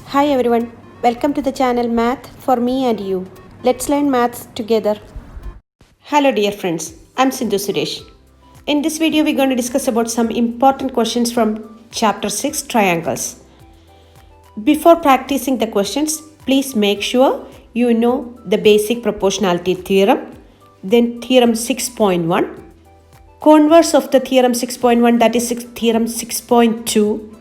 Hi everyone, welcome to the channel Math for me and you. Let's learn maths together. Hello dear friends, I'm Sindhu Suresh. In this video we're going to discuss about some important questions from chapter 6 triangles. Before practicing the questions, please make sure you know the basic proportionality theorem, then theorem 6.1, converse of the theorem 6.1, that is theorem 6.2,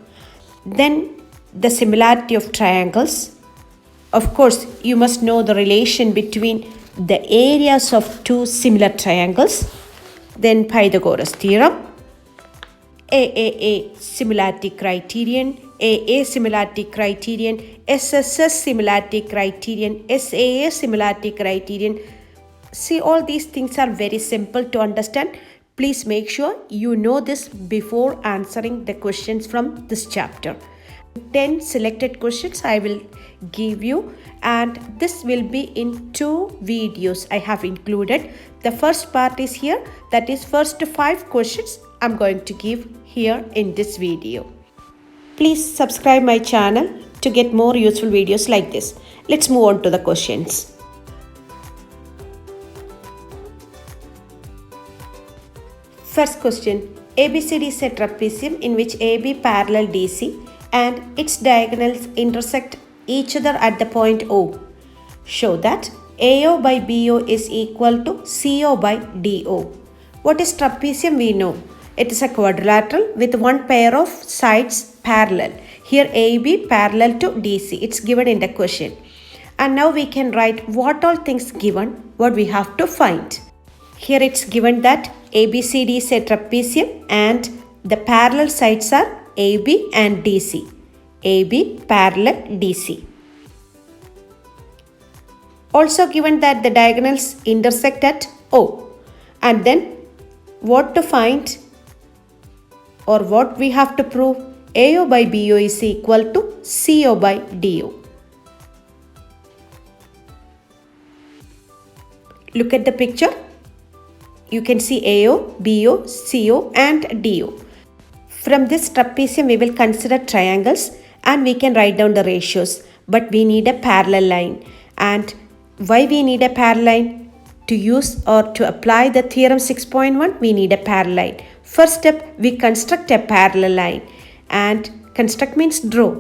then the similarity of triangles. Of course, you must know the relation between the areas of two similar triangles. Then Pythagoras theorem, AAA similarity criterion, AA similarity criterion, SSS similarity criterion, SAA similarity criterion. See, all these things are very simple to understand. Please make sure you know this before answering the questions from this chapter. 10 selected questions I will give you, and this will be in 2 videos I have included. The first part is here, that is first 5 questions I'm going to give here in this video. Please subscribe my channel to get more useful videos like this. Let's move on to the questions. First question, ABCD is a trapezium in which AB parallel DC and its diagonals intersect each other at the point O. Show that AO by BO is equal to CO by DO. What is trapezium? We know. It is a quadrilateral with one pair of sides parallel. Here AB parallel to DC. It's given in the question. And now we can write what all things given, what we have to find. Here it's given that ABCD is a trapezium and the parallel sides are AB and DC. AB parallel DC. Also given that the diagonals intersect at O. And then what to find or what we have to prove? AO by BO is equal to CO by DO. Look at the picture. You can see AO, BO, CO and DO. From this trapezium we will consider triangles and we can write down the ratios, but we need a parallel line. And why we need a parallel line? To use or to apply the theorem 6.1, we need a parallel line. First step, we construct a parallel line, and construct means draw.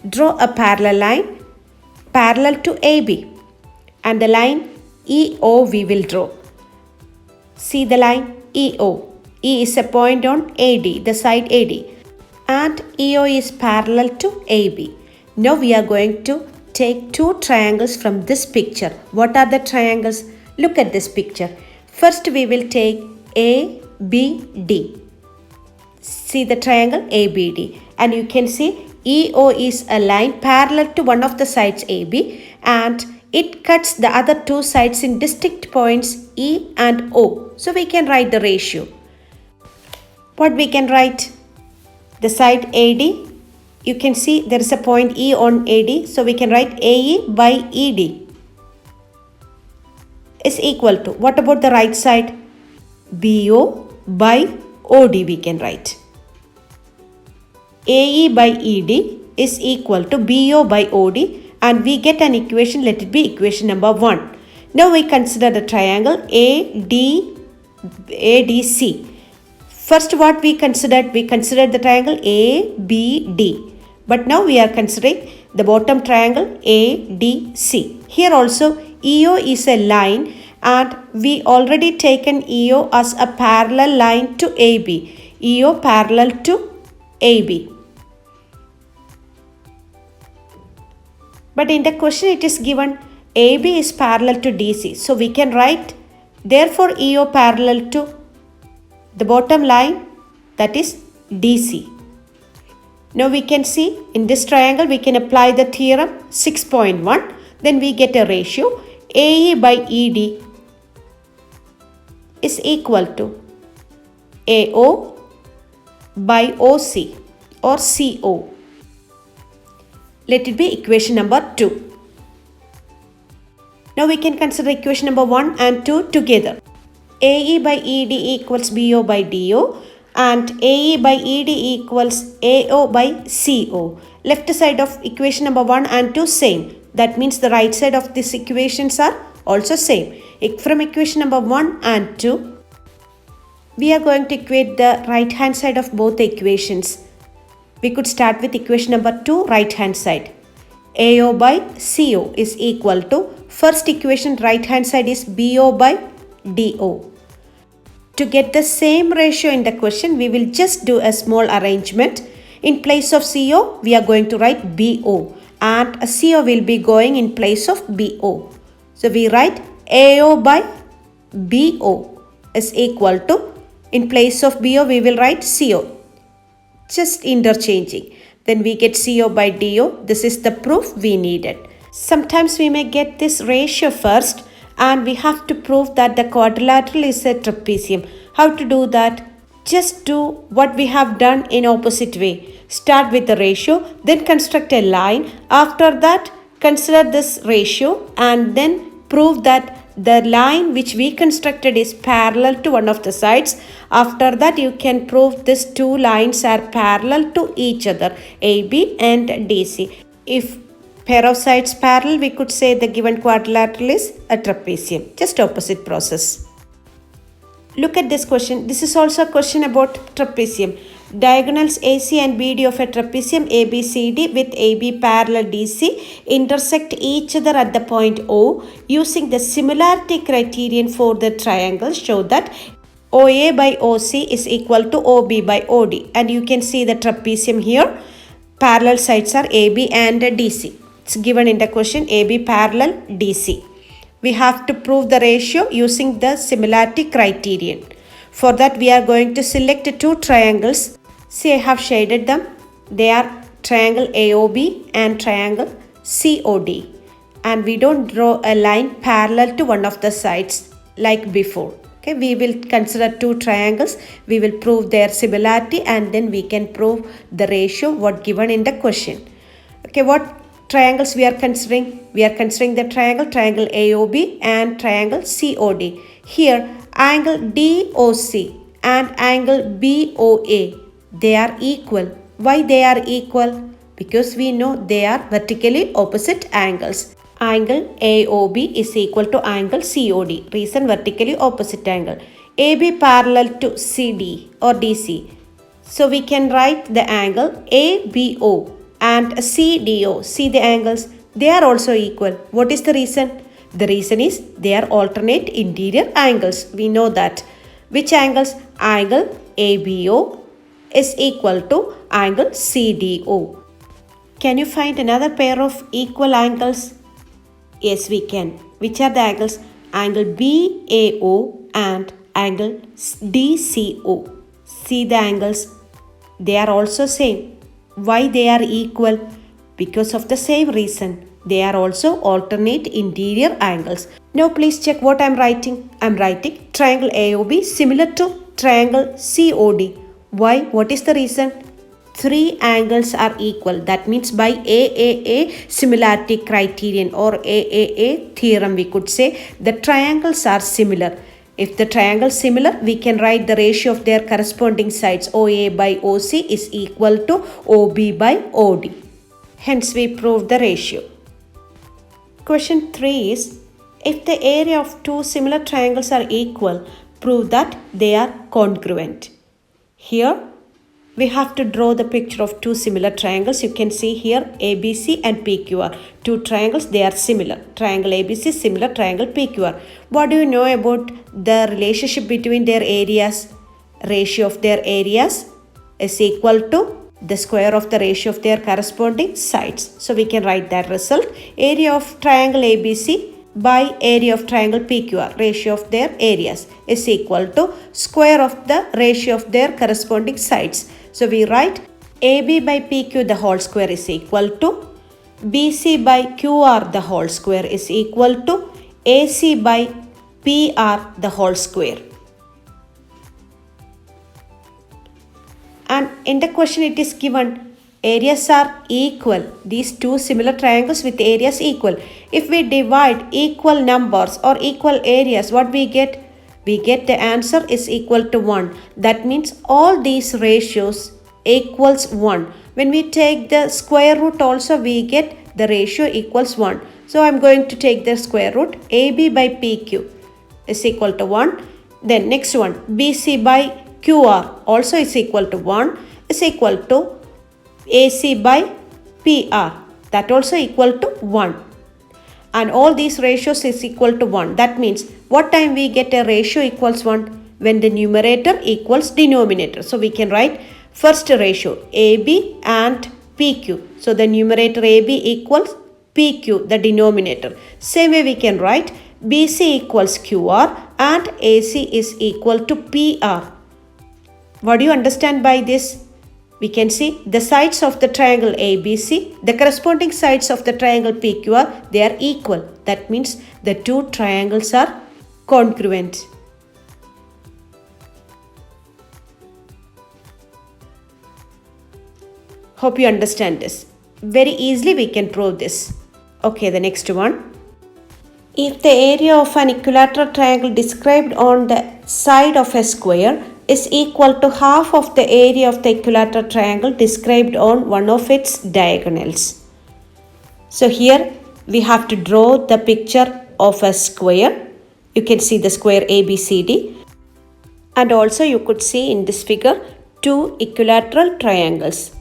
Draw a parallel line parallel to AB, and the line EO we will draw. See the line EO. E is a point on AD, the side AD, and EO is parallel to AB. Now we are going to take 2 triangles from this picture. What are the triangles? Look at this picture. First we will take ABD. See the triangle ABD, and you can see EO is a line parallel to one of the sides AB, and it cuts the other 2 sides in distinct points E and O. So we can write the ratio. What we can write? The side AD, you can see there is a point E on AD, so we can write AE by ED is equal to, what about the right side? BO by OD we can write. AE by ED is equal to BO by OD, and we get an equation, let it be equation number 1. Now we consider the triangle ADC. First what we considered? We considered the triangle ABD. But now we are considering the bottom triangle ADC. Here also EO is a line, and we already taken EO as a parallel line to AB. EO parallel to AB. But in the question it is given AB is parallel to DC. So we can write therefore EO parallel to the bottom line, that is DC. Now we can see in this triangle we can apply the theorem 6.1. Then we get a ratio AE by ED is equal to AO by OC or CO. Let it be equation number 2. Now we can consider equation number 1 and 2 together. AE by ED equals BO by DO, and AE by ED equals AO by CO. Left side of equation number 1 and 2 same. That means the right side of these equations are also same. From equation number 1 and 2, we are going to equate the right hand side of both the equations. We could start with equation number 2, right hand side. AO by CO is equal to, first equation right hand side is BO by DO. To get the same ratio in the question, we will just do a small arrangement. In place of CO, we are going to write BO, and a CO will be going in place of BO. So we write AO by BO is equal to, in place of BO we will write CO. Just interchanging. Then we get CO by DO. This is the proof we needed. Sometimes we may get this ratio first and we have to prove that the quadrilateral is a trapezium. How to do that? Just do what we have done in opposite way. Start with the ratio, then construct a line. After that, consider this ratio and then prove that the line which we constructed is parallel to one of the sides. After that, you can prove these two lines are parallel to each other, AB and DC. If pair of sides parallel, we could say the given quadrilateral is a trapezium. Just opposite process. Look at this question. This is also a question about trapezium. Diagonals AC and BD of a trapezium ABCD with AB parallel DC intersect each other at the point O. Using the similarity criterion for the triangle, show that OA by OC is equal to OB by OD. And you can see the trapezium here. Parallel sides are AB and DC. It's given in the question AB parallel DC. We have to prove the ratio using the similarity criterion. For that, we are going to select two triangles. See, I have shaded them. They are triangle AOB and triangle COD. And we don't draw a line parallel to one of the sides like before. Okay, we will consider two triangles. We will prove their similarity and then we can prove the ratio what given in the question. Okay, what triangles we are considering? We are considering the triangle AOB and triangle COD. Here, angle DOC and angle BOA, they are equal. Why they are equal? Because we know they are vertically opposite angles. Angle AOB is equal to angle COD. Reason, vertically opposite angle. AB parallel to CD or DC. So we can write the angle ABO and CDO. See the angles, they are also equal. What is the reason? The reason is they are alternate interior angles. We know that. Which angles? Angle ABO is equal to angle CDO. Can you find another pair of equal angles? Yes, we can. Which are the angles? Angle BAO and angle DCO. See the angles, they are also same. Why they are equal? Because of the same reason. They are also alternate interior angles. Now please check what I am writing. I am writing triangle AOB similar to triangle COD. Why? What is the reason? Three angles are equal. That means by AAA similarity criterion or AAA theorem, we could say the triangles are similar. If the triangle is similar, we can write the ratio of their corresponding sides. OA by OC is equal to OB by OD. Hence, we proved the ratio. Question 3 is, if the area of two similar triangles are equal, prove that they are congruent. Here, we have to draw the picture of two similar triangles. You can see here ABC and PQR. Two triangles, they are similar. Triangle ABC is similar triangle PQR. What do you know about the relationship between their areas? Ratio of their areas is equal to the square of the ratio of their corresponding sides. So we can write that result. Area of triangle ABC by area of triangle PQR, ratio of their areas, is equal to square of the ratio of their corresponding sides. So we write AB by PQ the whole square is equal to BC by QR the whole square is equal to AC by PR the whole square. And in the question it is given areas are equal. These two similar triangles with areas equal. If we divide equal numbers or equal areas, what we get? We get the answer is equal to 1. That means all these ratios equals 1. When we take the square root also, we get the ratio equals 1. So I'm going to take the square root. AB by PQ is equal to 1. Then next one, BC by QR also is equal to 1, is equal to AC by PR, that also equal to 1. And all these ratios is equal to 1. That means what time we get a ratio equals 1? When the numerator equals denominator. So we can write first ratio AB and PQ. So the numerator AB equals PQ, the denominator. Same way we can write BC equals QR and AC is equal to PR. What do you understand by this? We can see the sides of the triangle ABC, the corresponding sides of the triangle PQR, they are equal. That means the two triangles are congruent. Hope you understand this. Very easily we can prove this. Okay, the next one. If the area of an equilateral triangle described on the side of a square is equal to half of the area of the equilateral triangle described on one of its diagonals. So here we have to draw the picture of a square. You can see the square ABCD. And also you could see in this figure two equilateral triangles.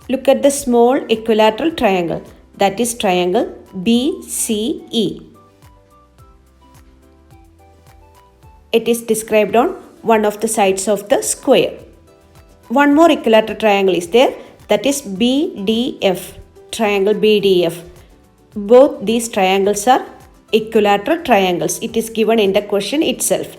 Look at the small equilateral triangle, that is triangle BCE. It is described on one of the sides of the square. One more equilateral triangle is there, that is BDF, triangle BDF. Both these triangles are equilateral triangles. It is given in the question itself.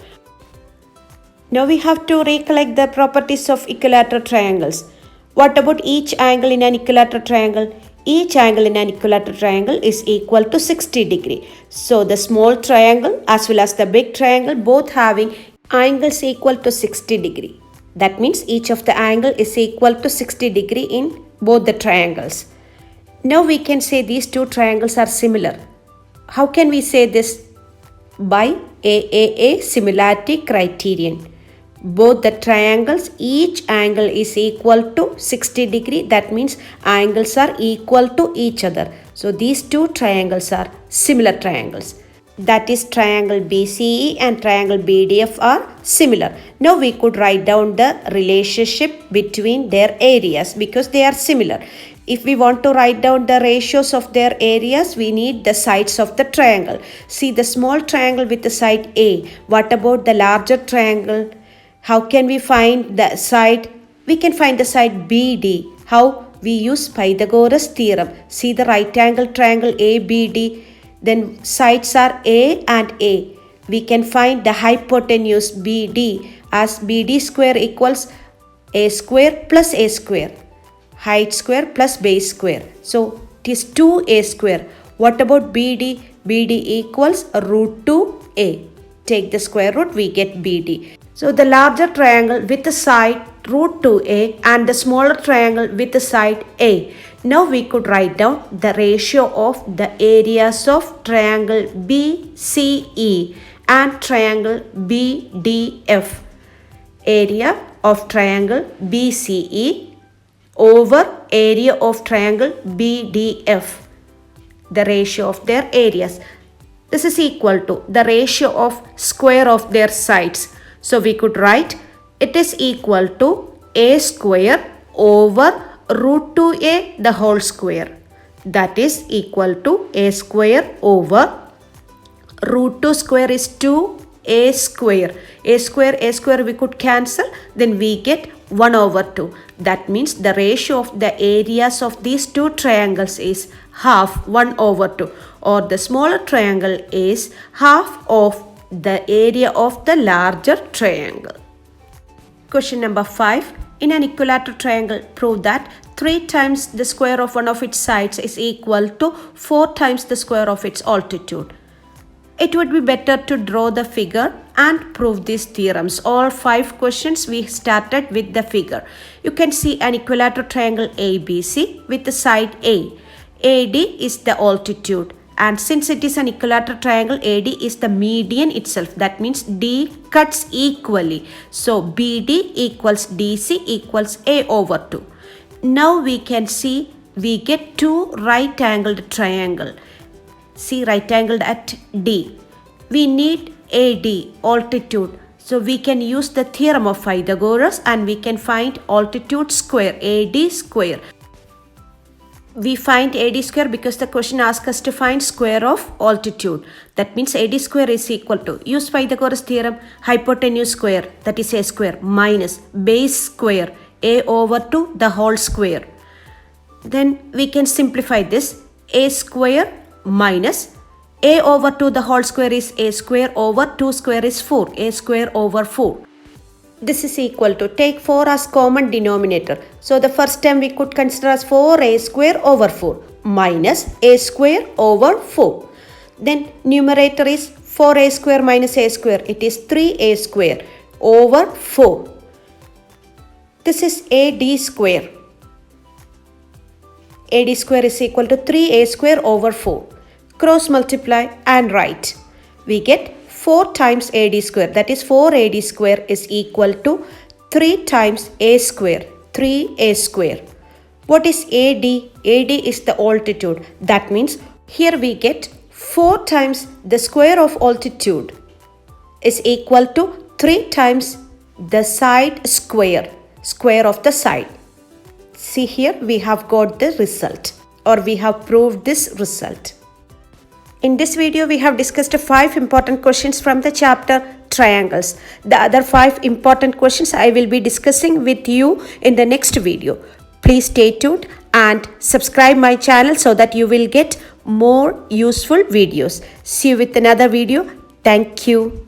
Now we have to recollect the properties of equilateral triangles. What about each angle in an equilateral triangle? Each angle in an equilateral triangle is equal to 60 degree. So the small triangle as well as the big triangle both having angles equal to 60 degree. That means each of the angle is equal to 60 degree in both the triangles. Now we can say these two triangles are similar. How can we say this? By AAA similarity criterion. Both the triangles, each angle is equal to 60 degree. That means angles are equal to each other. So these two triangles are similar triangles. That is triangle BCE and triangle BDF are similar. Now we could write down the relationship between their areas because they are similar. If we want to write down the ratios of their areas, we need the sides of the triangle. See the small triangle with the side A. What about the larger triangle? How can we find the side? We can find the side BD. How? We use Pythagoras theorem. See the right angle triangle ABD. Then sides are A and A. We can find the hypotenuse BD as BD square equals A square plus A square. Height square plus base square. So it is 2A square. What about BD? BD equals root 2A. Take the square root, we get BD. So the larger triangle with the side root 2A and the smaller triangle with the side A. Now we could write down the ratio of the areas of triangle BCE and triangle BDF. Area of triangle BCE over area of triangle BDF. The ratio of their areas. This is equal to the ratio of square of their sides. So we could write it is equal to A square over root 2A the whole square. That is equal to A square over root 2 square is 2A square. A square we could cancel. Then we get 1 over 2. That means the ratio of the areas of these two triangles is half 1 over 2. Or the smaller triangle is half of the area of the larger triangle. Question number 5. In an equilateral triangle, prove that 3 times the square of one of its sides is equal to 4 times the square of its altitude. It would be better to draw the figure and prove these theorems. All 5 questions we started with the figure. You can see an equilateral triangle ABC with the side A. AD is the altitude and since it is an equilateral triangle, AD is the median itself. That means D cuts equally. So BD equals DC equals A over 2. Now we can see we get two right angled triangle. See, right angled at D. We need AD, altitude. So we can use the theorem of Pythagoras and we can find altitude square, AD square. We find AD square because the question asks us to find square of altitude. That means AD square is equal to, use Pythagoras theorem, hypotenuse square, that is A square, minus base square, A over 2 the whole square. Then we can simplify this, A square minus A over 2 the whole square is A square over 2 square is 4, A square over 4. This is equal to, take 4 as common denominator. So the first term we could consider as 4A square over 4 minus A square over 4. Then numerator is 4A square minus A square. It is 3A square over 4. This is AD square. AD square is equal to 3A square over 4. Cross multiply and write. We get 4 times AD square, that is 4AD square is equal to 3 times A square, 3A square. What is AD? AD is the altitude. That means here we get 4 times the square of altitude is equal to 3 times the side square, square of the side. See, here we have got the result, or we have proved this result. In this video, we have discussed 5 important questions from the chapter Triangles. The other 5 important questions I will be discussing with you in the next video. Please stay tuned and subscribe my channel so that you will get more useful videos. See you with another video. Thank you.